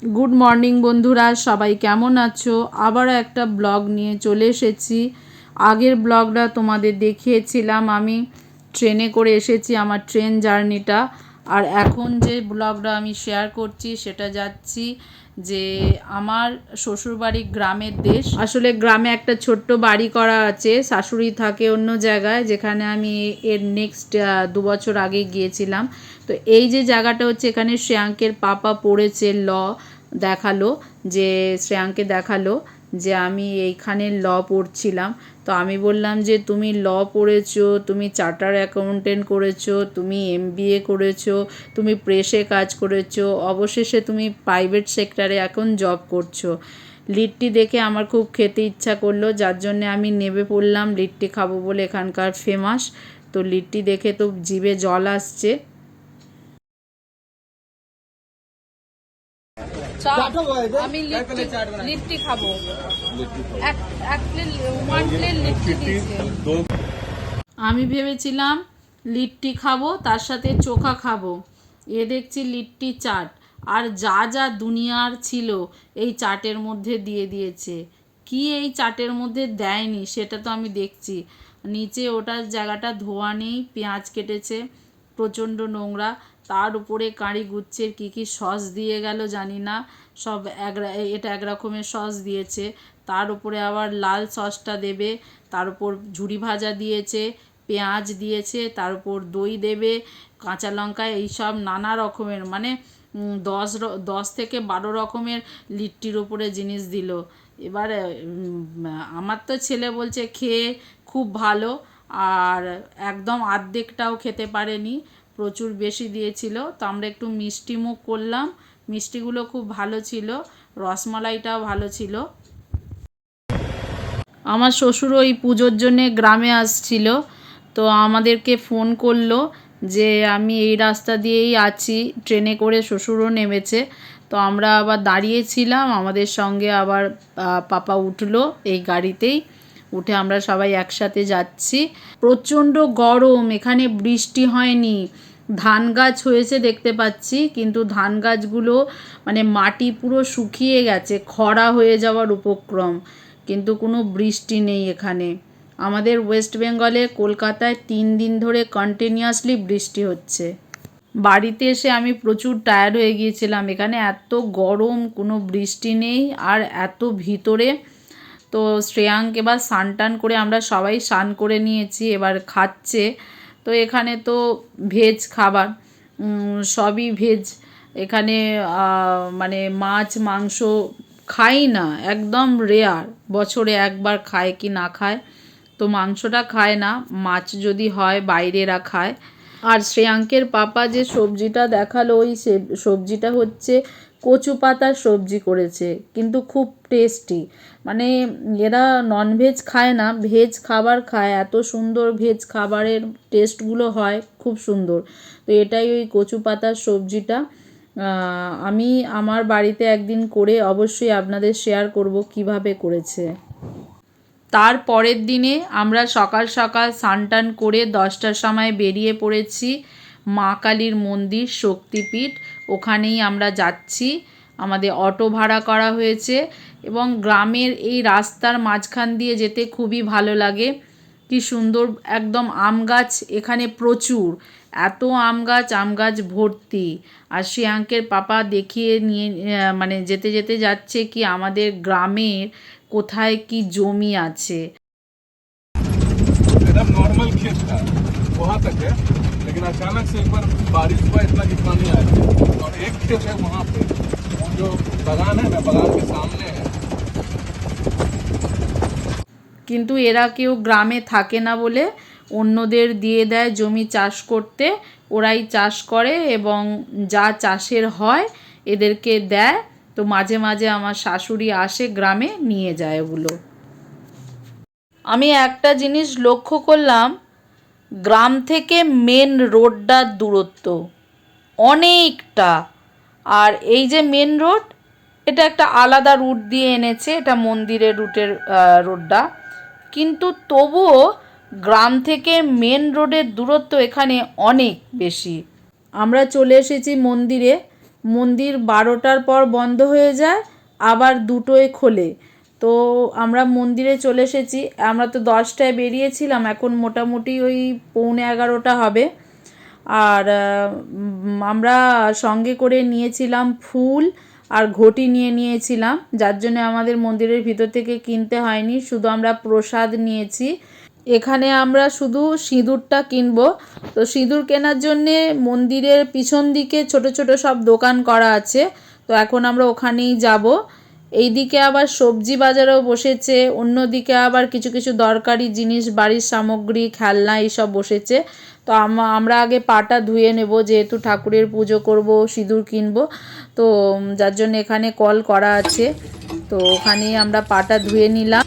Good morning বন্ধুরা, সবাই কেমন আছো? আবারও একটা ব্লগ নিয়ে চলে এসেছি। আগের ব্লগটা তোমাদের দেখিয়েছিলাম আমি ট্রেনে করে এসেছি, আমার ট্রেন জার্নিটা। আর এখন যে ব্লগটা আমি শেয়ার করছি সেটা যাচ্ছি যে আমার শ্বশুরবাড়ি গ্রামের দেশ। আসলে গ্রামে একটা ছোট্ট বাড়ি করা আছে, শাশুড়ি থাকে অন্য জায়গায়, যেখানে আমি এর নেক্সট 2 বছর আগে গিয়েছিলাম। তো এই যে জায়গাটা হচ্ছে, এখানে শ্রেয়াঙ্কের পাপা পড়েছে ল, দেখালো যে শ্রেয়াঙ্কে দেখালো যে আমি এইখানে ল পড়ছিলাম। তো আমি বললাম যে তুমি ল পড়েছো, তুমি চার্টার অ্যাকাউন্টেন্ট করেছো, তুমি MBA করেছো, তুমি প্রেসে কাজ করেছো, অবশেষে তুমি প্রাইভেট সেক্টরে এখন জব করছো। লিট্টি দেখে আমার খুব খেতে ইচ্ছা করলো, যার জন্যে আমি নেমে পড়লাম লিট্টি খাবো বলে, এখানকার ফেমাস। তো লিট্টি দেখে তো জিভে জল আসছে। আমি লিট্টি খাবো, এক প্লেট, 1 প্লেট লিট্টি দিয়েছে। আমি ভেবেছিলাম লিট্টি খাবো, তার সাথে চোখা খাবো। এ দেখছি লিট্টি চাট, আর যা যা দুনিয়ার ছিল এই চাটের মধ্যে দিয়ে দিয়েছে। কি এই চাটের মধ্যে দেয়নি সেটা তো আমি দেখছি। নিচে ওটার জায়গাটা ধোয়া নেই, পেঁয়াজ কেটেছে, প্রচণ্ড নোংরা। তার উপরে কাঁড়ি গুচ্ছের কী কী সস দিয়ে গেল জানি না, সব এটা এক রকমের সস দিয়েছে, তার উপরে আবার লাল সসটা দেবে, তার উপর ঝুরি ভাজা দিয়েছে, পেঁয়াজ দিয়েছে, তার উপর দই দেবে, কাঁচা লঙ্কা, এইসব নানা রকমের, মানে 10 থেকে 12 রকমের লিট্টির ওপরে জিনিস দিল। এবার আমার তো ছেলে বলছে খেয়ে খুব ভালো, আর একদম অর্ধেকটাও খেতে পারেনি, প্রচুর বেশি দিয়েছিল। তো আমরা একটু মিষ্টি মুখ করলাম, মিষ্টিগুলো খুব ভালো ছিল, রসমালাইটাও ভালো ছিল। আমার শ্বশুর ওই পুজোর জন্যে গ্রামে আসছিল, তো আমাদেরকে ফোন করলো যে আমি এই রাস্তা দিয়েই আছি, ট্রেনে করে শ্বশুরও নেমেছে। তো আমরা আবার দাঁড়িয়েছিলাম, আমাদের সঙ্গে আবার পাপা উঠলো এই গাড়িতেই, উঠে আমরা সবাই একসাথে যাচ্ছি। প্রচণ্ড গরম, এখানে বৃষ্টি হয়নি, ধান গাছ হয়েছে দেখতে পাচ্ছি, কিন্তু ধান গাছগুলো মানে মাটি পুরো শুকিয়ে গেছে, খরা হয়ে যাওয়ার উপক্রম, কিন্তু কোনো বৃষ্টি নেই এখানে। আমাদের ওয়েস্ট বেঙ্গলে কলকাতায় 3 দিন ধরে কন্টিনিউয়াসলি বৃষ্টি হচ্ছে। বাড়িতে এসে আমি প্রচুর টায়ার্ড হয়ে গিয়েছিলাম, এখানে এত গরম, কোনো বৃষ্টি নেই, আর এত ভিতরে। তো শ্রেয়াঙ্ক এবার স্নান টান করে, আমরা সবাই স্নান করে নিয়েছি, এবার খাচ্ছে। তো এখানে তো ভেজ খাবার, সবই ভেজ এখানে। মানে মাছ মাংস খাই না, একদম রেয়ার, বছরে একবার খায় কি না খায়। তো মাংসটা খায় না, মাছ যদি হয় বাইরেরা খায়। আর শ্রেয়াঙ্কের পাপা যে সবজিটা দেখালো, ওই সবজিটা হচ্ছে কচু পাতার সবজি করেছে, কিন্তু খুব টেস্টি। মানে এরা ননভেজ খায় না, ভেজ খাবার খায়, এত সুন্দর ভেজ খাবারের টেস্টগুলো হয়, খুব সুন্দর। তো এটাই ওই কচু পাতার সবজিটা। আমি আমার বাড়িতে একদিন করে অবশ্যই আপনাদের শেয়ার করব কিভাবে করেছে। তার পরের দিনে আমরা সকাল সকাল স্নান টান করে 10টার সময় বেরিয়ে পড়েছি মা কালীর মন্দির, শক্তিপীঠ, ওখানেই আমরা যাচ্ছি। আমাদের অটো ভাড়া করা হয়েছে, এবং গ্রামের এই রাস্তার মাঝখান দিয়ে যেতে খুবই ভালো লাগে। কি সুন্দর, একদম আম গাছ এখানে প্রচুর, এত আম গাছ ভর্তি। আর শ্রেয়াঙ্কের পাপা দেখিয়ে নিয়ে মানে যেতে যেতে যাচ্ছে কি আমাদের গ্রামের কোথায় কি জমি আছে। एकदम नॉर्मल खेत था वहाँ तक है, लेकिन अचानक से एक बार बारिश हुआ, इतना कि पानी आया, और एक खेत है वहाँ पे, वो जो बागान है ना, बागान के सामने है। কিন্তু এরা কেউ গ্রামে থাকে না বলে অন্যদের দিয়ে দেয় জমি চাষ করতে, ওরাই চাষ করে, এবং যা চাষের হয় এদেরকে দেয়। তো মাঝে মাঝে আমার শাশুড়ি আসে, গ্রামে নিয়ে যায় ওগুলো। আমি একটা জিনিস লক্ষ্য করলাম, গ্রাম থেকে মেন রোডটার দূরত্ব অনেকটা। আর এই যে মেন রোড, এটা একটা আলাদা রুট দিয়ে এনেছে, এটা মন্দিরের রুটের রোডটা, কিন্তু তবুও গ্রাম থেকে মেন রোডের দূরত্ব এখানে অনেক বেশি। আমরা চলে এসেছি মন্দিরে, মন্দির 12টার পর বন্ধ হয়ে যায়, আবার 2টোয় খোলে। তো আমরা মন্দিরে চলে এসেছি। আমরা তো 10টায় বেরিয়েছিলাম, এখন মোটামুটি ওই 11:45 হবে। আর আমরা সঙ্গে করে নিয়েছিলাম ফুল আর ঘটি নিয়েছিলাম, যার জন্য আমাদের মন্দিরের ভিতর থেকে কিনতে হয়নি, শুধু আমরা প্রসাদ নিয়েছি। এখানে আমরা শুধু সিঁদুরটা কিনবো। তো সিঁদুর কেনার জন্যে মন্দিরের পিছন দিকে ছোট ছোট সব দোকান করা আছে, তো এখন আমরা ওখানেই যাব। এইদিকে আবার সবজি বাজারও বসেছে, অন্যদিকে আবার কিছু কিছু দরকারি জিনিস, বাড়ির সামগ্রী, খেলনা এইসব বসেছে। তো আমরা আগে পাটা ধুয়ে নেব, যেহেতু ঠাকুরের পুজো করব, সিঁদুর কিনবো, তো যার জন্য এখানে কল করা আছে। তো ওখানেই আমরা পাটা ধুয়ে নিলাম।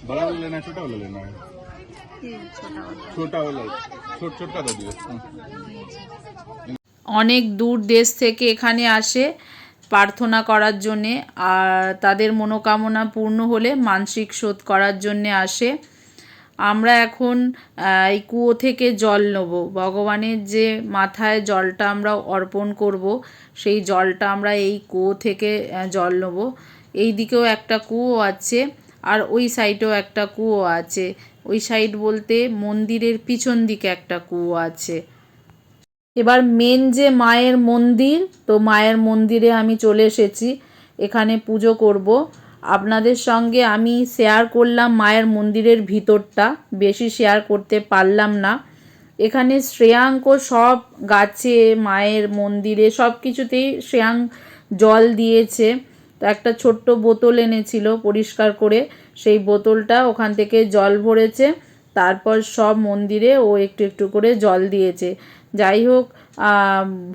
बड़ा वाला लेना है छोटा वाला लेना है? छोटा वाला छोटा दे दियो। অনেক দূর দেশ থেকে এখানে আসে প্রার্থনা করার জন্যে, আর তাদের মনোকামনা পূর্ণ হলে মানসিক শোধ করার জন্যে আসে। আমরা এখন এই কুয়ো থেকে জল নেব, ভগবানের যে মাথায় জলটা আমরা অর্পণ করব, সেই জলটা আমরা এই কুয়ো থেকে জল নেব। এই দিকেও একটা কুয়ো আছে, আর ওই সাইডেও একটা কুয়ো আছে। ওই সাইড বলতে মন্দিরের পিছন দিকে একটা কুয়ো আছে। এবার মেন যে মায়ের মন্দির, তো মায়ের মন্দিরে আমি চলে এসেছি, এখানে পুজো করব। আপনাদের সঙ্গে আমি শেয়ার করলাম মায়ের মন্দিরের ভিতরটা, বেশি শেয়ার করতে পারলাম না। এখানে শ্রেয়াঙ্ক সব গাছে, মায়ের মন্দিরে সব কিছুতেই শ্রেয়াঙ্ক জল দিয়েছে। তো একটা ছোট্ট বোতল এনেছিল পরিষ্কার করে, সেই বোতলটা ওখান থেকে জল ভরেছে, তারপর সব মন্দিরে ও একটু একটু করে জল দিয়েছে। যাই হোক,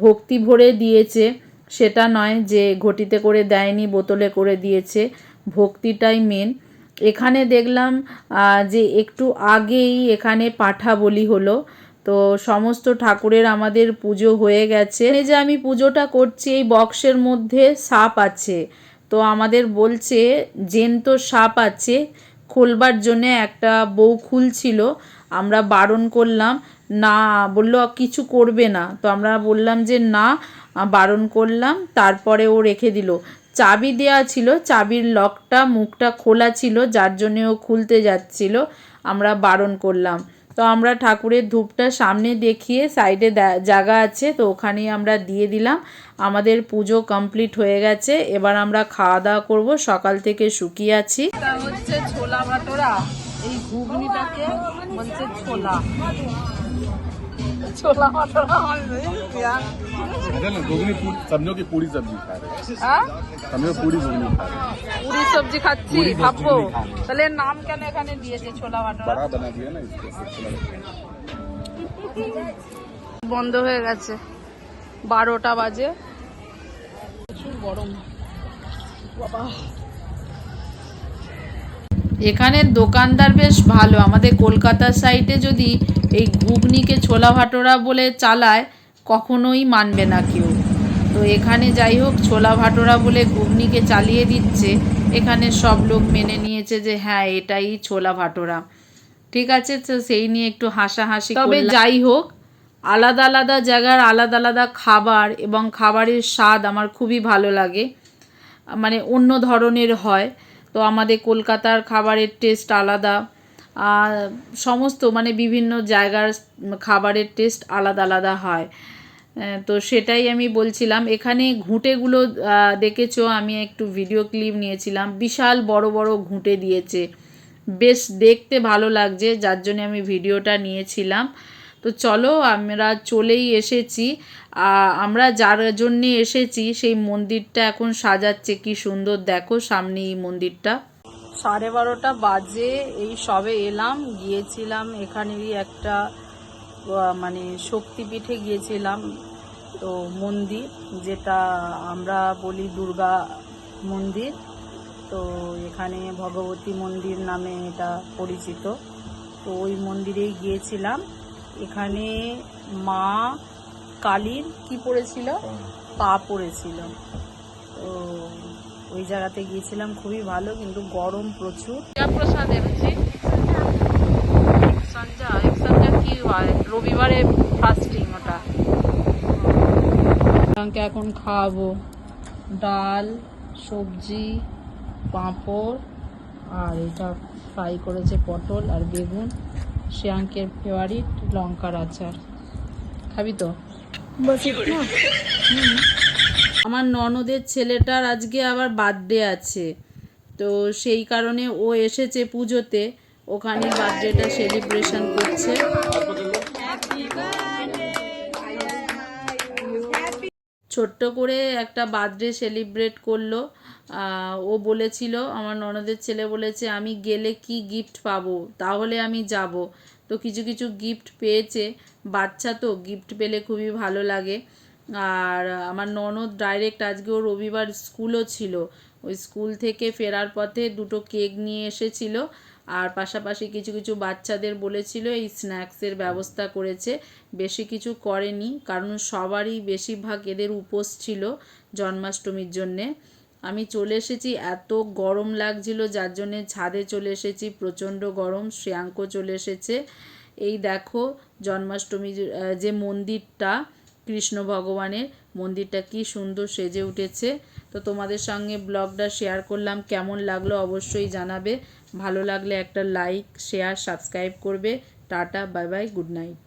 ভক্তি ভরে দিয়েছে, সেটা নয় যে ঘটিতে করে দেয়নি, বোতলে করে দিয়েছে, ভক্তিটাই মেন। এখানে দেখলাম যে একটু আগেই এখানে পাঠা বলি হলো। তো সমস্ত ঠাকুরের আমাদের পুজো হয়ে গেছে। এই যে আমি পুজোটা করছি, এই বক্সের মধ্যে সাপ আছে, তো আমাদের বলছে জ্যান্ত সাপ আছে, খোলবার জন্যে একটা বউ খুলছিল, আমরা বারণ করলাম না, বললো কিছু করবে না। তো আমরা বললাম যে না, বারণ করলাম, তারপরে ও রেখে দিল। চাবি দেওয়া ছিল, চাবির লকটা মুখটা খোলা ছিল, যার জন্যে ও খুলতে যাচ্ছিল, আমরা বারণ করলাম। তো আমরা ঠাকুরের ধূপটা সামনে দেখিয়ে, সাইডে জায়গা আছে, তো ওখানেই আমরা দিয়ে দিলাম। আমাদের পুজো কমপ্লিট হয়ে গেছে, এবার আমরা খাওয়া দাওয়া করবো, সকাল থেকে শুকিয়ে আছি। এটা হচ্ছে ছোলা ভাটোরা, এই ঘুগনিটাকে বলছে ছোলা ছোলা ভাটোরা। घुगनी समझो कि पूरी सब्जी खा रहे हैं, समझो पूरी घुगनी खा रहे हैं। পুরি সবজি খাচ্ছি, ভাববো তাহলে নাম কেন এখানে দিয়েছে ছোলা ভাটোরা। बड़ा बना दिया ना इसको। বন্ধ হয়ে গেছে, 12টা বাজে, প্রচুর গরম বাবা। এখানের দোকানদার বেশ ভালো। আমাদের কলকাতার সাইডে যদি এই ঘুগনিকে ছোলা ভাটোরা বলে চালায়, কখনোই মানবে না কেউ। তো এখানে যাই হোক, ছোলা ভাটোরা বলে ঘুগনিকে চালিয়ে দিচ্ছে, এখানে সব লোক মেনে নিয়েছে যে হ্যাঁ এটাই ছোলা ভাটোরা। ঠিক আছে, তো সেই নিয়ে একটু হাসাহাসি। তবে যাই হোক, আলাদা আলাদা জায়গার আলাদা আলাদা খাবার এবং খাবারের স্বাদ আমার খুবই ভালো লাগে, মানে অন্য ধরনের হয়। তো আমাদের কলকাতার খাবারের টেস্ট আলাদা, সমস্ত মানে বিভিন্ন জায়গার খাবারের টেস্ট আলাদা আলাদা হয়। তো সেটাই আমি বলছিলাম। এখানে ঘুঁটেগুলো দেখেছো, আমি একটু ভিডিও ক্লিপ নিয়েছিলাম, বিশাল বড় বড় ঘুঁটে দিয়েছে, বেশ দেখতে ভালো লাগছে, যার জন্য আমি ভিডিওটা নিয়েছিলাম। তো চলো, আমরা চলেই এসেছি। আমরা যার জন্যে এসেছি সেই মন্দিরটা এখন সাজাচ্ছে, কি সুন্দর দেখো সামনে এই মন্দিরটা। 12:30 বাজে, এই সবে এলাম, গিয়েছিলাম এখানেরই একটা মানে শক্তিপীঠে গিয়েছিলাম, তো মন্দির যেটা আমরা বলি দুর্গা মন্দির, তো এখানে ভগবতী মন্দির নামে এটা পরিচিত। তো ওই মন্দিরেই গিয়েছিলাম। এখানে মা কালীর কি পড়েছিল, পা পড়েছিল, তো ওই জায়গাতে গিয়েছিলাম, খুবই ভালো, কিন্তু গরম প্রচুর। প্রসাদ এনেছি, সঞ্জা কি হয়, রবিবারে ফাস্টিং ওটা। আমাকে এখন খাওয়াবো ডাল, সবজি, পাঁপড়, আর এটা ফ্রাই করেছে পটল আর বেগুন, শ্রেয়াঙ্কের ফেভারিট লঙ্কার আচার। খাবি তো? আমার ননদের ছেলেটার আজকে আবার বার্থডে আছে, তো সেই কারণে ও এসেছে পুজোতে, ওখানে বার্থডেটা সেলিব্রেশন করছে। ছোট্ট করে একটা বার্থডে সেলিব্রেট করলো। ও বলেছিল, আমার ননদের ছেলে বলেছে আমি গেলে কি গিফট পাবো, তাহলে আমি যাব। তো কিছু কিছু গিফট পেয়েছে, বাচ্চা তো গিফট পেলে খুবই ভালো লাগে। আর আমার ননদ ডাইরেক্ট আজকে ওর রবিবার স্কুলও ছিল, ওই স্কুল থেকে ফেরার পথে দুটো কেক নিয়ে এসেছিল, আর পাশাপাশি কিছু কিছু বাচ্চাদের বলেছিল এই স্ন্যাক্সের ব্যবস্থা করেছে। বেশি কিছু করেনি, কারণ সবারই বেশিরভাগ এদের উপোস ছিল জন্মাষ্টমীর জন্যে। আমি চলে এসেছি, এত গরম লাগছিল যার জন্যে ছাদে চলে এসেছি, প্রচণ্ড গরম। শ্রেয়াঙ্কও চলে এসেছে। এই দেখো জন্মাষ্টমী যে মন্দিরটা, কৃষ্ণ ভগবানের মন্দিরটা কি সুন্দর সেজে উঠেছে। তো তোমাদের সঙ্গে ব্লগটা শেয়ার করলাম, কেমন লাগলো অবশ্যই জানাবে। ভালো লাগলে একটা লাইক, শেয়ার, সাবস্ক্রাইব করবে। Tata, bye bye, good night.